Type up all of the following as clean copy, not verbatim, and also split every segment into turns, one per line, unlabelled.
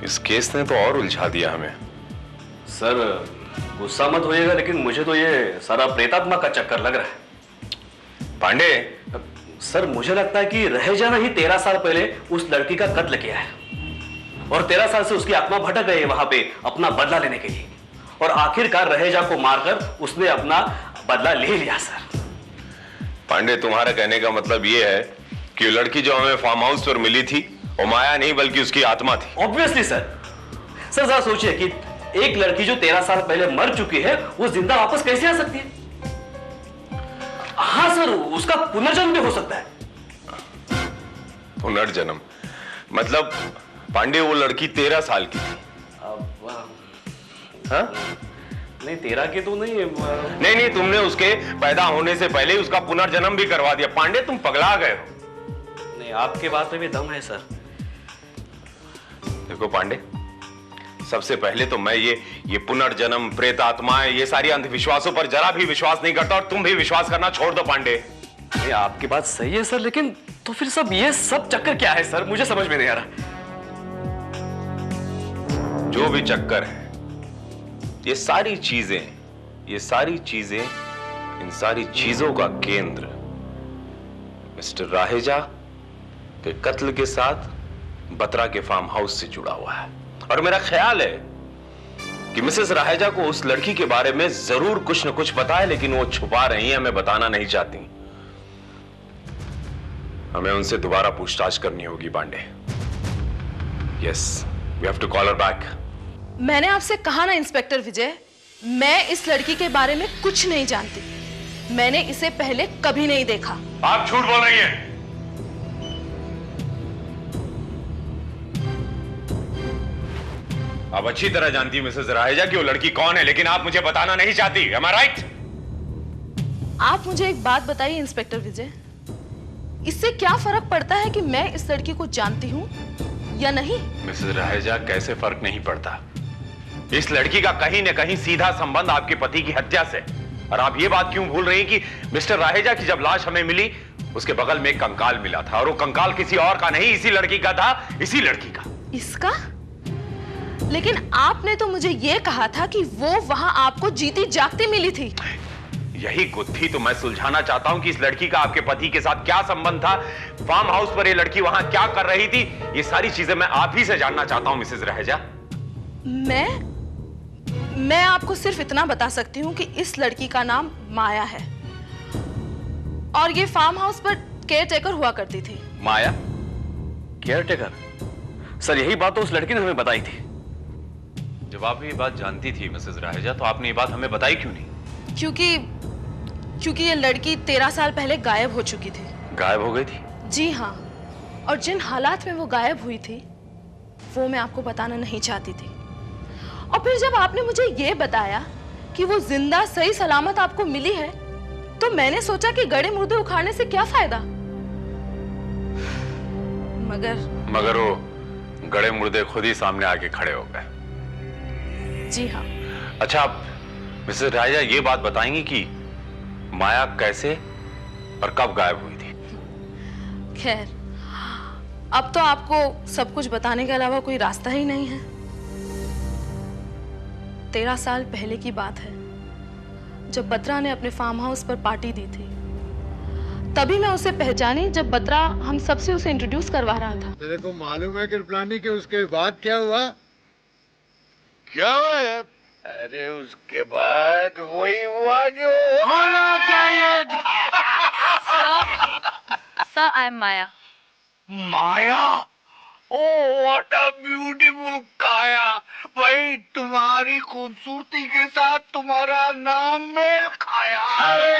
इस केस ने तो और उलझा दिया हमें।
सर गुस्सा मत होइएगा, लेकिन मुझे तो ये सारा प्रेतात्मा का चक्कर लग रहा है।
पांडे,
सर मुझे लगता है कि रहेजा ने ही 13 साल पहले उस लड़की का कत्ल किया है और 13 साल से उसकी आत्मा भटक गई है वहां पे अपना बदला लेने के लिए, और आखिरकार रहेजा को मारकर उसने अपना बदला ले लिया। सर
पांडे, तुम्हारा कहने का मतलब ये है कि वो लड़की जो हमें फार्म हाउस पर मिली थी वो माया नहीं बल्कि उसकी आत्मा थी।
Obviously sir. सर जरा सोचिए कि एक लड़की जो 13 साल पहले मर चुकी है वो जिंदा वापस कैसे आ सकती है? हाँ सर, उसका पुनर्जन्म भी हो सकता है।
पुनर्जन्म मतलब पांडे वो लड़की 13 साल की थी। हाँ?
नहीं 13 की तो नहीं।
नहीं, तुमने उसके पैदा होने से पहले उसका पुनर्जन्म भी करवा दिया। पांडे, तुम पगला गए हो।
नहीं, आपके बात में भी दम है सर।
देखो पांडे, सबसे पहले तो मैं ये पुनर्जन्म, प्रेत आत्माएं, ये सारी अंधविश्वासों पर जरा भी विश्वास नहीं करता, और तुम भी विश्वास करना छोड़ दो पांडे।
नहीं, आपकी बात सही है सर, लेकिन तो फिर ये सब चक्कर क्या है सर? मुझे समझ में नहीं आ रहा।
जो भी चक्कर है, ये सारी चीजें, इन सारी चीजों का केंद्र मिस्टर राहेजा के कत्ल के साथ बत्रा के फार्म हाउस से जुड़ा हुआ है। और मेरा ख्याल है कि मिसेस राहेजा को उस लड़की के बारे में जरूर कुछ न कुछ पता है, लेकिन वो छुपा रही हैं, हमें बताना नहीं चाहती। हमें उनसे दोबारा पूछताछ करनी होगी Pandey. Yes, we have to call her back.
मैंने आपसे कहा ना इंस्पेक्टर विजय, मैं इस लड़की के बारे में कुछ नहीं जानती। मैंने इसे पहले कभी नहीं देखा।
आप झूठ बोल रही हैं। आप अच्छी तरह जानती हैं मिसेस राहेजा कि वो लड़की कौन है, लेकिन आप मुझे बताना नहीं चाहती। Am I right?
आप मुझे एक बात बताइए इंस्पेक्टर विजय, इससे क्या फर्क पड़ता है कि मैं इस लड़की को जानती हूँ या नहीं?
मिसेस राहेजा, कैसे फर्क नहीं पड़ता? इस लड़की का कहीं न कहीं सीधा संबंध आपके पति की हत्या से। और आप ये बात क्यों भूल रही कि मिस्टर राहेजा की जब लाश हमें मिली, उसके बगल में एक कंकाल मिला था, और वो कंकाल किसी और का नहीं, इसी लड़की का था, इसी लड़की का।
इसका? लेकिन आपने तो मुझे यह कहा था कि वो वहां आपको जीती जागती मिली थी।
यही गुत्थी तो मैं सुलझाना चाहता हूं कि इस लड़की का आपके पति के साथ क्या संबंध था, फार्म हाउस पर ये लड़की वहां क्या कर रही थी, ये सारी चीजें मैं आप ही से जानना चाहता हूं मिसेस रहेजा।
मैं आपको सिर्फ इतना बता सकती हूँ कि इस लड़की का नाम माया है और ये फार्म हाउस पर केयर टेकर हुआ करती थी।
माया? Care taker? सर यही बात तो उस लड़की ने हमें बताई थी।
जब आप ये बात जानती थी मिसेस राहेजा, तो आपने ये बात हमें बताई क्यों नहीं?
क्योंकि ये लड़की 13 साल पहले गायब हो चुकी थी।
गायब हो गई थी?
जी हाँ, और जिन हालात में वो गायब हुई थी वो मैं आपको बताना नहीं चाहती थी। और फिर जब आपने मुझे ये बताया कि वो जिंदा सही सलामत आपको मिली है, तो मैंने सोचा कि गड़े मुर्दे उखाड़ने से क्या फायदा। मगर
वो गड़े मुर्दे खुद ही सामने आके खड़े हो गए।
जी हाँ।
अच्छा, आप मिसेस राहेजा ये बात बताएंगी कि माया कैसे और कब गायब हुई थी?
खैर, अब तो आपको सब कुछ बताने के अलावा कोई रास्ता ही नहीं है। 13 साल पहले की बात है, जब बत्रा ने अपने फार्म हाउस पर पार्टी दी थी, तभी मैं उसे पहचानी जब बत्रा हम सबसे उसे इंट्रोड्यूस करवा रहा था।
तेरे को मालूम है कृपलानी कि उसके बाद क्या हुआ? क्या हुआ यार? अरे उसके बाद वही हुआ जो होना चाहिए।
Sir, I am Maya.
Maya? Oh what a beautiful काया। भाई तुम्हारी खूबसूरती के साथ तुम्हारा नाम मेल खाया। अरे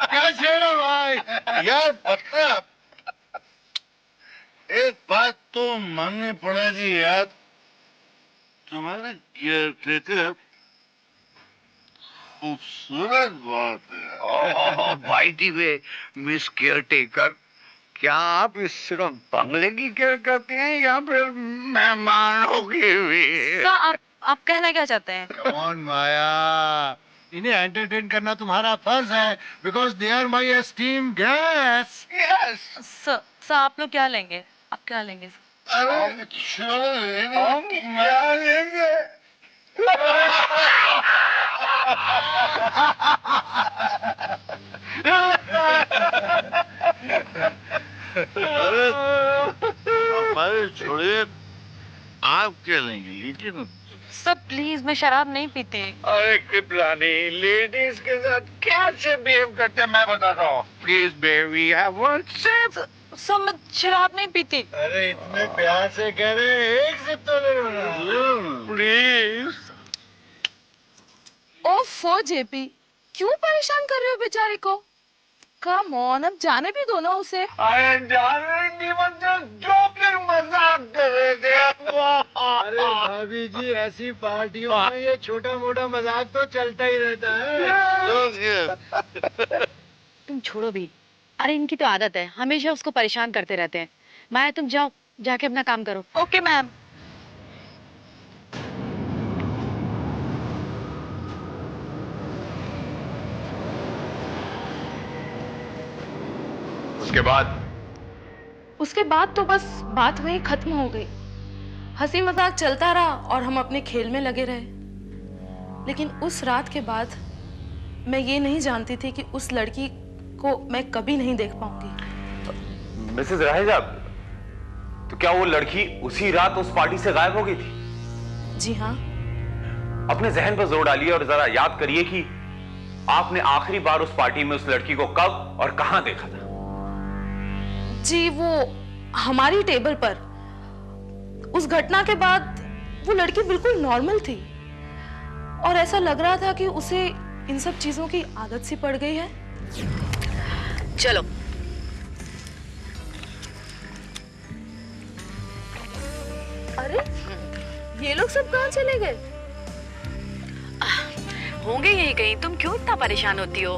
क्या चेहरा भाई। यार पता, एक बात तो माननी पड़ेगी यार, तुम्हारा केयर खूबसूरत बात है। भाई दी वे मिस केयर टेकर, क्या आप इस सिर्फ बंगले की केयर करते हैं या फिर मेहमानों की भी?
सर, आप कहना क्या चाहते हैं?
कौन माया, इन्हें एंटरटेन करना तुम्हारा फर्ज है, because they are my esteem guest. Yes
sir, आप लोग क्या लेंगे? आप क्या लेंगे?
अरे छोड़ क्या लेंगे? अरे छोड़िए, आप क्या लेंगे? लीजिए ना।
सर प्लीज, मैं शराब नहीं पीती।
अरे कृपलानी, लेडीज के साथ कैसे बिहेव करते हैं मैं बताता हूँ। Please baby, have one sip.
Sir मैं शराब नहीं पीती।
अरे इतने प्यार से कह रहे हैं, एक सिप तो ले लो ना प्लीज।
ओफो जेपी, क्यों परेशान कर रहे हो बेचारे को? कम ऑन, अब जाने भी दो ना उसे।
अरे जाने नहीं, मतलब जो फिर मजाक कर रहे थे। अरे भाभी जी, ऐसी पार्टियों में ये छोटा मोटा मजाक तो चलता ही रहता है।
तुम छोड़ो भी। अरे इनकी तो आदत है, हमेशा उसको परेशान करते रहते हैं। माया तुम जाओ, जाके अपना काम करो।
Okay ma'am.
उसके बाद तो बस बात वहीं खत्म हो गई। हंसी मजाक चलता रहा और हम अपने खेल में लगे रहे। लेकिन उस रात के बाद मैं ये नहीं जानती थी कि उस लड़की को मैं कभी नहीं देख पाऊंगी।
मिसेस रहेजा, तो क्या वो लड़की उसी रात उस पार्टी से गायब हो गई थी?
जी हाँ।
अपने जहन पर जोर डालिए और जरा याद करिए कि आपने आखिरी बार उस पार्टी में उस लड़की को कब और कहां देखा था?
जी, वो हमारी टेबल पर। उस घटना के बाद वो लड़की बिल्कुल नॉर्मल थी और ऐसा लग रहा था कि उसे इन सब चीजों की आदत सी पड़ गई है।
चलो।
अरे ये लोग सब कहाँ चले गए?
होंगे यही कहीं। तुम क्यों इतना परेशान होती हो?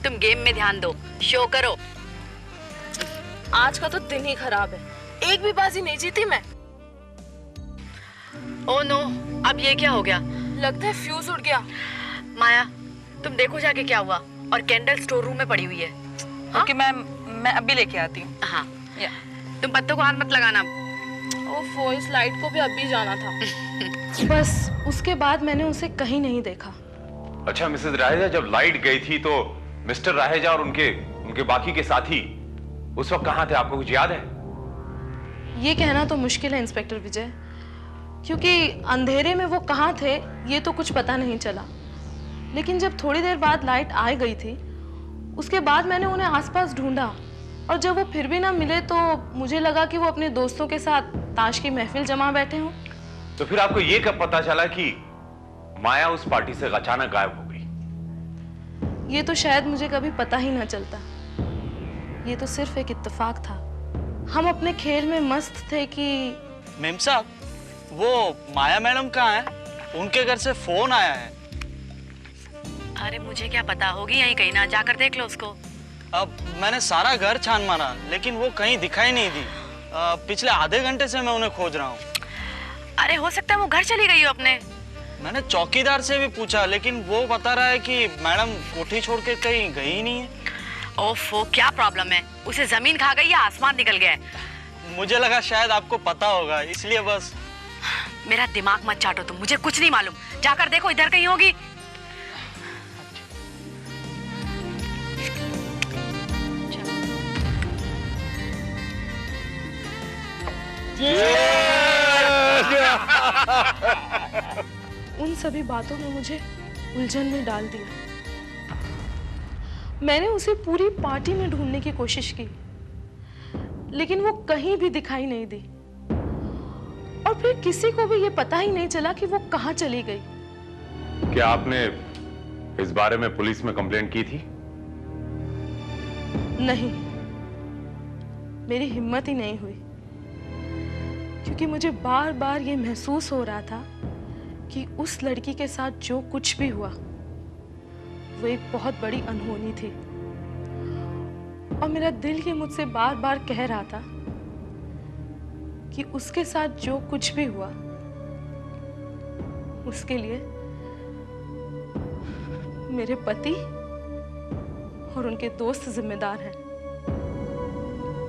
तुम गेम में ध्यान दो, शो करो।
आज का तो दिन ही खराब है, एक भी बाजी नहीं जीती मैं।
ओ नो, अब ये क्या हो गया?
लगता है फ्यूज उड़ गया।
माया तुम देखो जाके क्या हुआ। और कैंडल स्टोर रूम में पड़ी हुई है।
ओके मैम, मैं अभी लेके आती हूँ।
हाँ, तुम पत्तों को हाथ मत लगाना।
ओफो, इस लाइट को भी अभी जाना था। बस उसके बाद मैंने उसे कहीं नहीं देखा।
अच्छा मिसेस राहेजा, जब लाइट गई थी तो मिस्टर राहेजा और उनके बाकी के साथी उस वक्त कहां थे? आपको कुछ याद है?
ये कहना तो मुश्किल है इंस्पेक्टर विजय, क्योंकि अंधेरे में वो कहाँ थे ये तो कुछ पता नहीं चला। लेकिन जब थोड़ी देर बाद लाइट आ गई थी, उसके बाद मैंने उन्हें आसपास ढूंढा और जब वो फिर भी ना मिले तो मुझे लगा कि वो अपने दोस्तों के साथ ताश की महफिल जमा बैठे हों।
तो फिर आपको ये कब पता चला कि माया उस पार्टी से अचानक गायब हो गई?
ये तो शायद मुझे कभी पता ही ना चलता। ये तो सिर्फ एक इत्तेफाक था। हम अपने खेल में मस्त थे कि
मेम साहब, वो माया मैडम कहाँ है? उनके घर से फोन आया है।
अरे मुझे क्या पता, होगी यहीं कहीं ना, जाकर देख लो उसको।
अब मैंने सारा घर छान मारा लेकिन वो कहीं दिखाई नहीं दी। पिछले आधे घंटे से मैं उन्हें खोज रहा हूँ।
अरे हो सकता है वो घर चली गई हो अपने।
मैंने चौकीदार से भी पूछा लेकिन वो बता रहा है कि मैडम कोठी छोड़ के कहीं गई ही नहीं है।
ओफो, क्या प्रॉब्लम है? उसे जमीन खा गई या आसमान निकल गया है?
मुझे लगा शायद आपको पता होगा, इसलिए बस।
मेरा दिमाग मत चाटो तुम, मुझे कुछ नहीं मालूम। जाकर देखो, इधर कहीं होगी।
उन सभी बातों ने मुझे उलझन में डाल दिया। मैंने उसे पूरी पार्टी में ढूंढने की कोशिश की, लेकिन वो कहीं भी दिखाई नहीं दी और फिर किसी को भी ये पता ही नहीं चला कि वो कहां चली गई।
क्या आपने इस बारे में पुलिस में कंप्लेंट की थी?
नहीं, मेरी हिम्मत ही नहीं हुई, क्योंकि मुझे बार बार ये महसूस हो रहा था कि उस लड़की के साथ जो कुछ भी हुआ वो एक बहुत बड़ी अनहोनी थी और मेरा दिल ही मुझसे बार बार कह रहा था कि उसके साथ जो कुछ भी हुआ उसके लिए मेरे पति और उनके दोस्त जिम्मेदार हैं।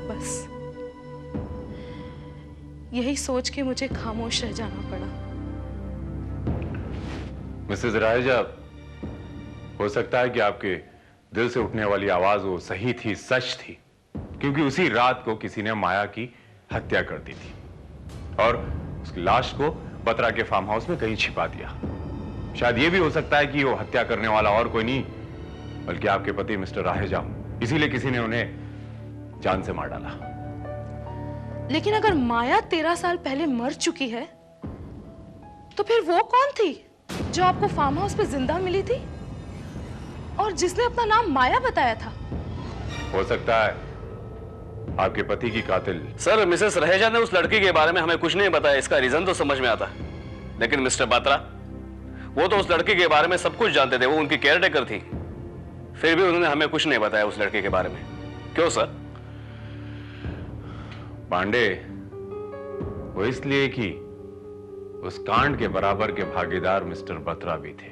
बस यही सोच के मुझे खामोश रह जाना पड़ा।
मिसेस राहेजा, हो सकता है कि आपके दिल से उठने वाली आवाज वो सही थी, सच थी, क्योंकि उसी रात को किसी ने माया की हत्या कर दी थी और उस लाश को बत्रा के फार्म हाउस में कहीं छिपा दिया। शायद यह भी हो सकता है कि वो हत्या करने वाला और कोई नहीं बल्कि आपके पति मिस्टर राहेजा, इसीलिए किसी ने उन्हें जान से मार डाला।
लेकिन अगर माया 13 साल पहले मर चुकी है तो फिर वो कौन थी जो आपको फार्म हाउस पे जिंदा मिली थी और जिसने अपना नाम माया बताया था?
हो सकता है आपके पति की कातिल।
सर, मिसेस रहेजा ने उस लड़की के बारे में हमें कुछ नहीं बताया, इसका रीजन तो समझ में आता है, लेकिन मिस्टर बत्रा, वो तो उस लड़की के बारे में सब कुछ जानते थे, वो उनकी केयरटेकर थी, फिर भी उन्होंने हमें कुछ नहीं बताया उस लड़के के बारे में। क्यों सर?
पांडे, वो इसलिए कि उस कांड के बराबर के भागीदार मिस्टर बत्रा भी थे।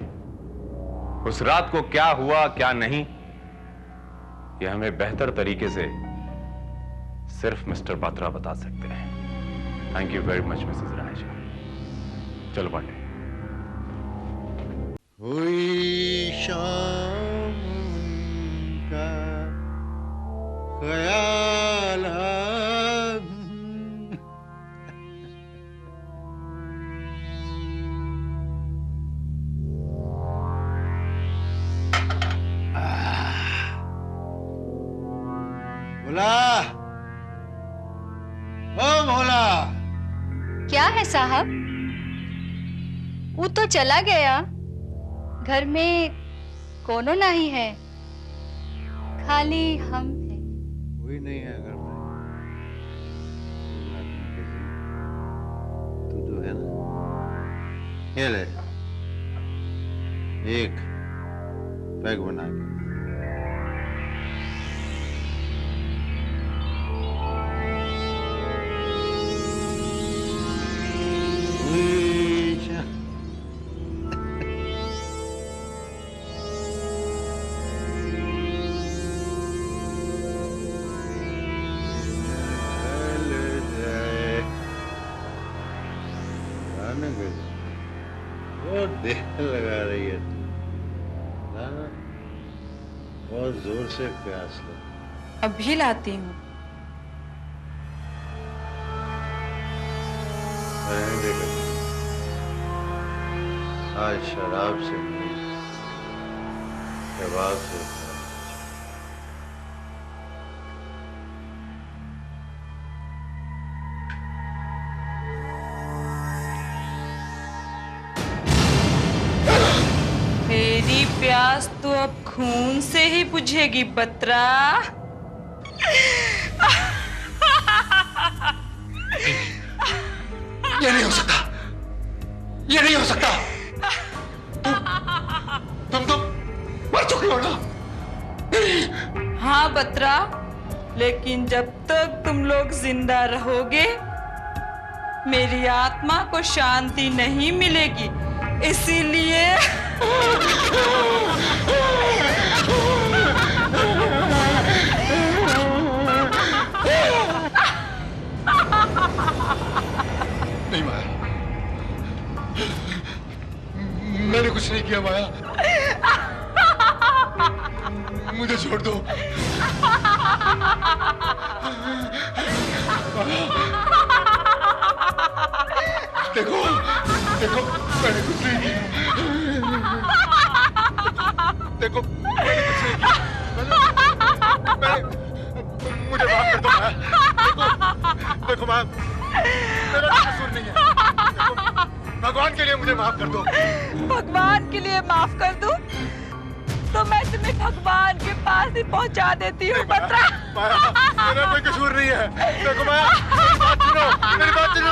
उस रात को क्या हुआ क्या नहीं, यह हमें बेहतर तरीके से सिर्फ मिस्टर बत्रा बता सकते हैं। Thank you very much Mrs Raheja. चलो पांडे।
हुई शाम का ख्याल भोला, ओ भोला।
क्या है साहब? वो तो चला गया, घर में कोनो नहीं है, खाली हम हैं।
कोई नहीं है घर में, तू जो है ना, ये ले एक पैग बना के। देर लगा रही है तू, बहुत जोर से प्यास लगी।
अभी लाती हूँ।
आज शराब से नहीं, कबाब से।
मेरी प्यास तो अब खून से ही बुझेगी बत्रा।
ये नहीं हो सकता, ये नहीं हो सकता। तुम तो मर चुकी हो ना?
हाँ बत्रा, लेकिन जब तक तुम लोग जिंदा रहोगे मेरी आत्मा को शांति नहीं मिलेगी, इसीलिए
नहीं माया, मैंने कुछ नहीं किया माया, मुझे छोड़ दो। देखो देखो, मैंने कुछ नहीं किया, देखो मैंने कुछ नहीं किया, मुझे माफ कर दो माया। देखो माया, मेरा कोई कसूर नहीं है, देखो, भगवान के लिए मुझे माफ कर दो।
भगवान के लिए माफ कर दूं तो मैं तुम्हें भगवान के पास ही पहुंचा देती हूँ बत्रा।
माया, मेरा कोई कसूर नहीं है, देखो माया, मेरी बात सुनो, मेरी बात सुनो।